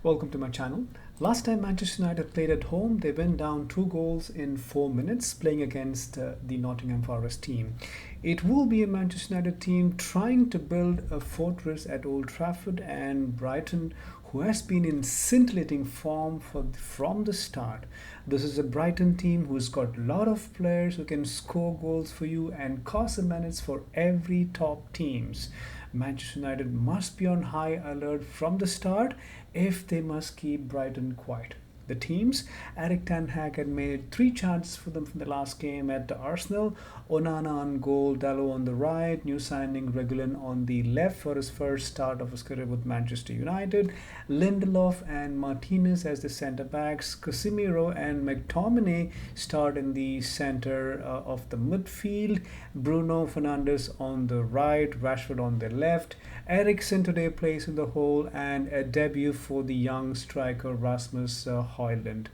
Welcome to my channel. Last time Manchester United played at home, they went down 2 goals in 4 minutes playing against the Nottingham Forest team. It will be a Manchester United team trying to build a fortress at Old Trafford, and Brighton, who has been in scintillating form from the start. This is a Brighton team who's got a lot of players who can score goals for you and cause a menace for every top teams. Manchester United must be on high alert from the start if they must keep Brighton quiet. The teams, Eric Ten Hag had made 3 chances for them from the last game at the Arsenal. Onana on goal, Dalot on the right, new signing Regulin on the left for his first start of his career with Manchester United. Lindelof and Martinez as the centre backs. Casemiro and McTominay start in the centre of the midfield. Bruno Fernandes on the right, Rashford on the left. Eriksen today plays in the hole, and a debut for the young striker Rasmus Højlund.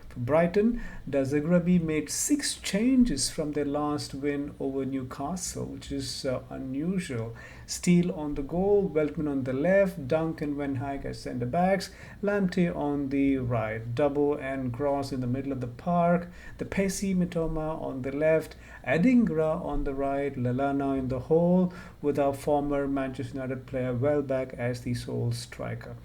For Brighton, Zagreby made 6 changes from their last win over Newcastle, which is unusual. Steele on the goal, Veltman on the left, Dunk and Van Dijk as centre backs, Lamptey on the right, Dubbo and Gross in the middle of the park, the Pessi Mitoma on the left, Adingra on the right, Lallana in the hole, with our former Manchester United player Welbeck as the sole striker.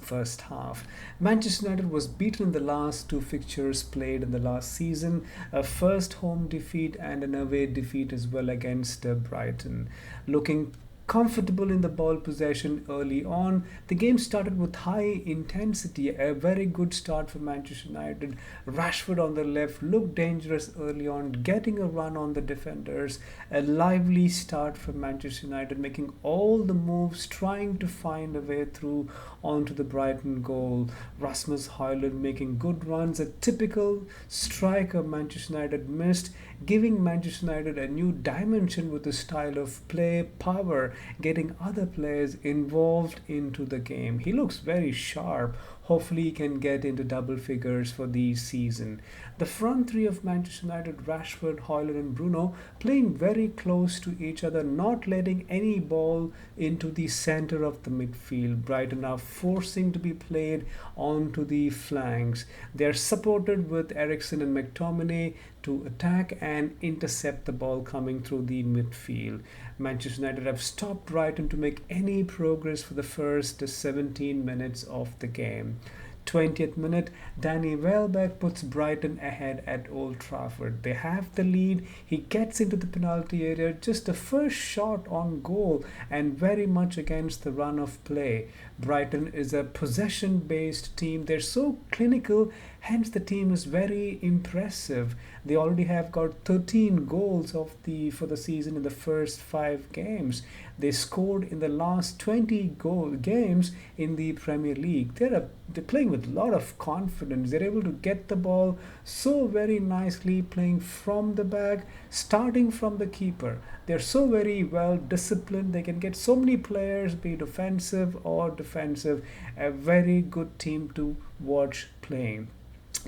First half, Manchester United was beaten in the last 2 fixtures played in the last season, a first home defeat and an away defeat as well against Brighton. Looking comfortable in the ball possession early on, the game started with high intensity, a very good start for Manchester United. Rashford on the left looked dangerous early on, getting a run on the defenders. A lively start for Manchester United, making all the moves, trying to find a way through onto the Brighton goal. Rasmus Højlund making good runs, a typical striker Manchester United missed, giving Manchester United a new dimension with the style of play, power, getting other players involved into the game. He looks very sharp. Hopefully he can get into double figures for the season. The front three of Manchester United, Rashford, Højlund and Bruno, playing very close to each other, not letting any ball into the center of the midfield. Brighton are forcing to be played onto the flanks. They are supported with Eriksen and McTominay to attack and intercept the ball coming through the midfield. Manchester United have stopped Brighton to make any progress for the first 17 minutes of the game. 20th minute, Danny Welbeck puts Brighton ahead at Old Trafford. They have the lead. He gets into the penalty area, just the first shot on goal and very much against the run of play. Brighton is a possession-based team. They're so clinical, hence the team is very impressive. They already have got 13 goals for the season in the first 5 games. They scored in the last 20 games in the Premier League. They're playing with a lot of confidence. They're able to get the ball so very nicely, playing from the back, starting from the keeper. They're so very well disciplined. They can get so many players, be it offensive or defensive. A very good team to watch playing.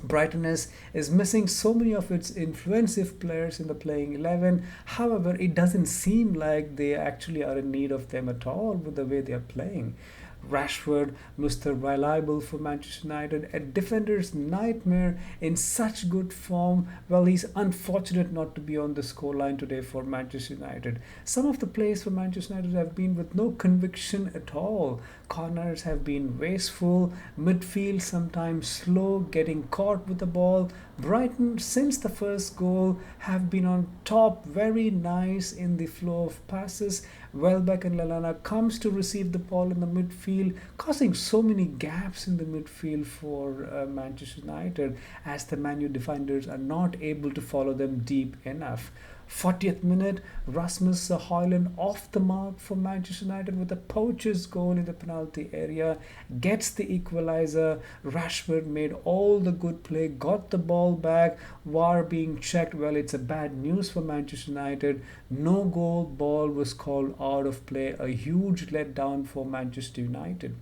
Brighton is missing so many of its influential players in the playing 11. However, it doesn't seem like they actually are in need of them at all with the way they are playing. Rashford, Mr. Reliable for Manchester United, a defender's nightmare in such good form. Well, he's unfortunate not to be on the scoreline today for Manchester United. Some of the plays for Manchester United have been with no conviction at all. Corners have been wasteful, midfield sometimes slow, getting caught with the ball. Brighton, since the first goal, have been on top, very nice in the flow of passes. Welbeck and Lallana comes to receive the ball in the midfield, causing so many gaps in the midfield for Manchester United, as the Man U defenders are not able to follow them deep enough. 40th minute, Rasmus Højlund off the mark for Manchester United with a poacher's goal in the penalty area, gets the equalizer. Rashford made all the good play, got the ball back. VAR being checked. Well, it's a bad news for Manchester United. No goal, ball was called out of play. A huge letdown for Manchester United.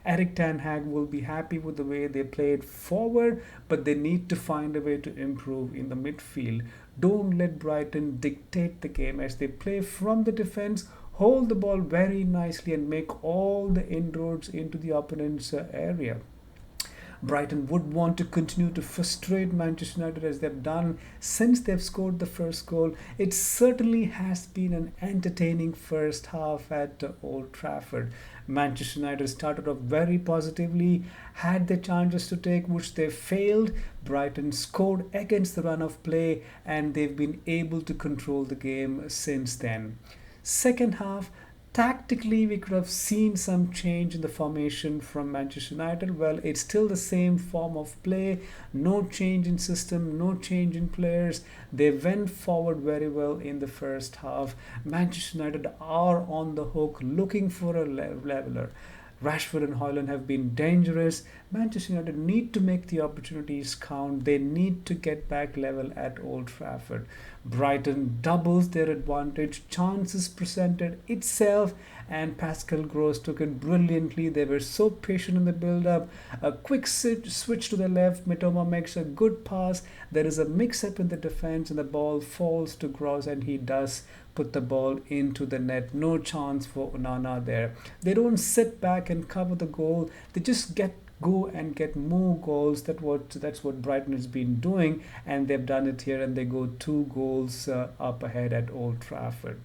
Eric Ten Hag will be happy with the way they played forward, but they need to find a way to improve in the midfield. Don't let Brighton dictate the game as they play from the defense. hold the ball very nicely and make all the inroads into the opponent's area. Brighton would want to continue to frustrate Manchester United as they've done since they've scored the first goal. It certainly has been an entertaining first half at Old Trafford. Manchester United started off very positively, had the chances to take, which they failed. Brighton scored against the run of play, and they've been able to control the game since then. Second half, tactically, we could have seen some change in the formation from Manchester United. Well, it's still the same form of play, no change in system, no change in players. They went forward very well in the first half. Manchester United are on the hook looking for a leveler. Rashford and Højlund have been dangerous. Manchester United need to make the opportunities count. They need to get back level at Old Trafford. Brighton doubles their advantage. Chances presented itself, and Pascal Gross took it brilliantly. They were so patient in the build-up. A quick switch to the left. Mitoma makes a good pass. There is a mix-up in the defense, and the ball falls to Gross, and he does put the ball into the net. No chance for Onana there. They don't sit back and cover the goal. They just go and get more goals. That's what Brighton has been doing, and they've done it here, and they go 2 goals up ahead at Old Trafford.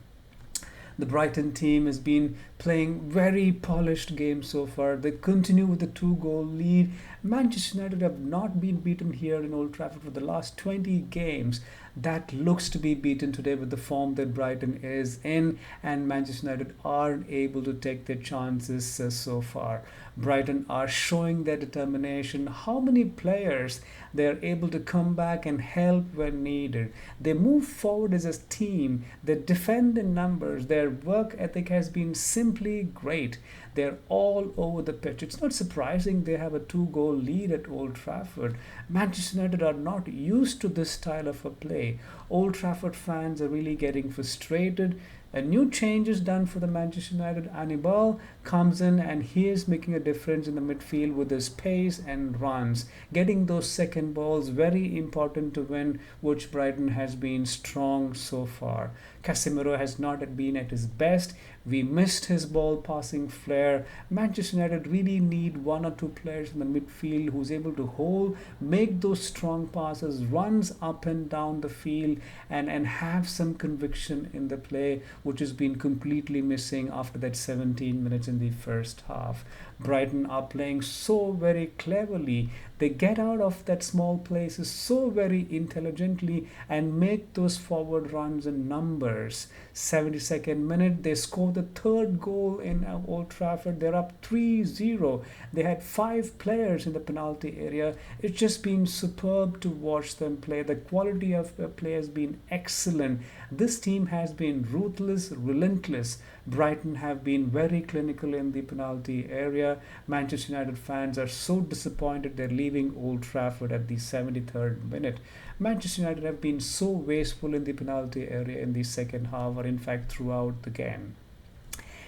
The Brighton team has been playing very polished game so far. They continue with the 2 goal lead. Manchester United have not been beaten here in Old Trafford for the last 20 games. That looks to be beaten today with the form that Brighton is in, and Manchester United aren't able to take their chances so far. Brighton are showing their determination. How many players they are able to come back and help when needed. They move forward as a team. They defend in numbers. Their work ethic has been simply great. They're all over the pitch. It's not surprising they have a 2 goal lead at Old Trafford. Manchester United are not used to this style of a play. Old Trafford fans are really getting frustrated. A new change is done for the Manchester United. Anibal comes in, and he is making a difference in the midfield with his pace and runs. Getting those second balls, very important to win, which Brighton has been strong so far. Casemiro has not been at his best. We missed his ball passing flair. Manchester United really need 1 or 2 players in the midfield who's able to hold, make those strong passes, runs up and down the field, and have some conviction in the play, which has been completely missing after that 17 minutes in the first half. Brighton are playing so very cleverly. They get out of that small places so very intelligently and make those forward runs in numbers. 72nd minute, they score the 3rd goal in Old Trafford. They're up 3-0. They had 5 players in the penalty area. It's just been superb to watch them play. The quality of play has been excellent. This team has been ruthless, relentless. Brighton have been very clinical in the penalty area. Manchester United fans are so disappointed they're leaving Old Trafford at the 73rd minute. Manchester United have been so wasteful in the penalty area in the second half, or in fact throughout the game.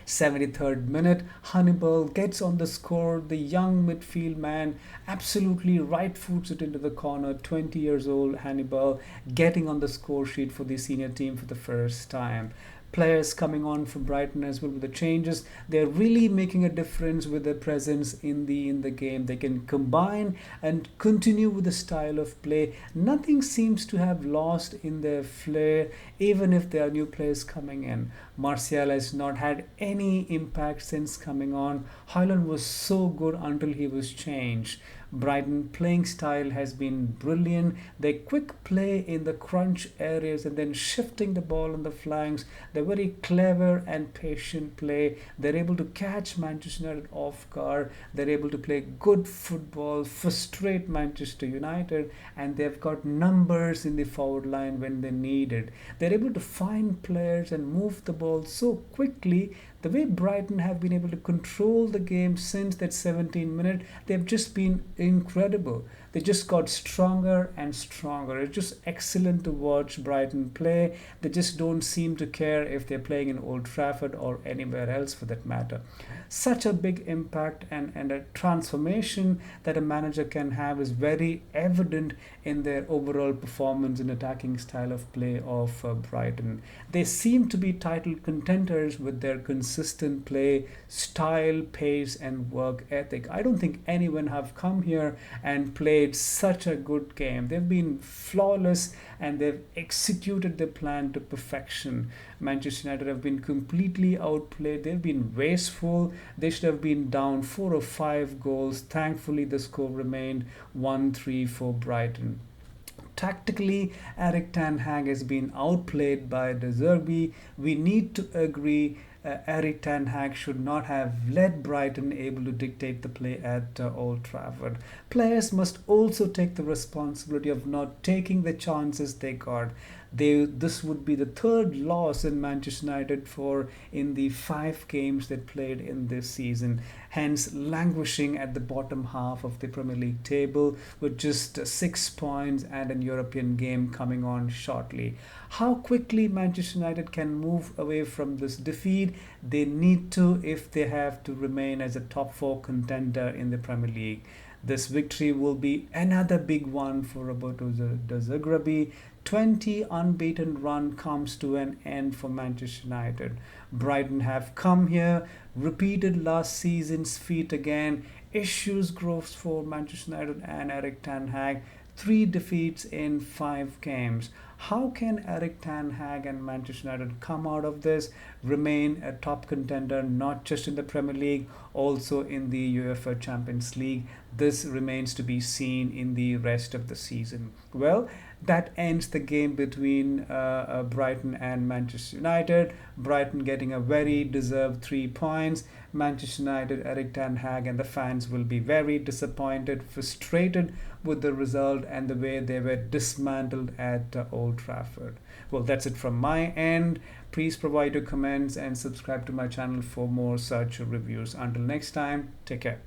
73rd minute, Hannibal gets on the score. The young midfield man absolutely right foots it into the corner. 20 years old Hannibal getting on the score sheet for the senior team for the first time. Players coming on from Brighton as well with the changes. They're really making a difference with their presence in the game. They can combine and continue with the style of play. Nothing seems to have lost in their flair, even if there are new players coming in. Martial has not had any impact since coming on. Højlund was so good until he was changed. Brighton playing style has been brilliant. They quick play in the crunch areas and then shifting the ball on the flanks. They're very clever and patient play. They're able to catch Manchester United off guard. They're able to play good football, frustrate Manchester United, and they've got numbers in the forward line when they need it. They're able to find players and move the ball so quickly The way Brighton have been able to control the game since that 17 minute, they've just been incredible. They just got stronger and stronger. It's just excellent to watch Brighton play. They just don't seem to care if they're playing in Old Trafford or anywhere else for that matter. Such a big impact and a transformation that a manager can have is very evident in their overall performance and attacking style of play of Brighton. They seem to be title contenders with their consistent play, style, pace, and work ethic. I don't think anyone have come here and played such a good game. They've been flawless and they've executed their plan to perfection. Manchester United have been completely outplayed. They've been wasteful. They should have been down 4 or 5 goals. Thankfully, the score remained 1-3 for Brighton. Tactically, Eric Ten Hag has been outplayed by De Zerbi. We need to agree Eric Ten Hag should not have let Brighton able to dictate the play at Old Trafford. Players must also take the responsibility of not taking the chances they got. This would be the third loss in Manchester United for in the 5 games they played in this season, hence languishing at the bottom half of the Premier League table with just 6 points and an European game coming on shortly. How quickly Manchester United can move away from this defeat, they need to if they have to remain as a top 4 contender in the Premier League. This victory will be another big one for Roberto De Zerbi. 20 unbeaten run comes to an end for Manchester United. Brighton have come here, repeated last season's feat again. Issues grows for Manchester United and Eric Ten Hag. 3 defeats in 5 games. How can Eric Ten Hag and Manchester United come out of this, remain a top contender, not just in the Premier League, also in the UEFA Champions League? This remains to be seen in the rest of the season. Well, that ends the game between Brighton and Manchester United. Brighton getting a very deserved 3 points. Manchester United, Eric Ten Hag and the fans will be very disappointed, frustrated with the result and the way they were dismantled at Old Trafford. Well, that's it from my end. Please provide your comments and subscribe to my channel for more such reviews. Until next time, take care.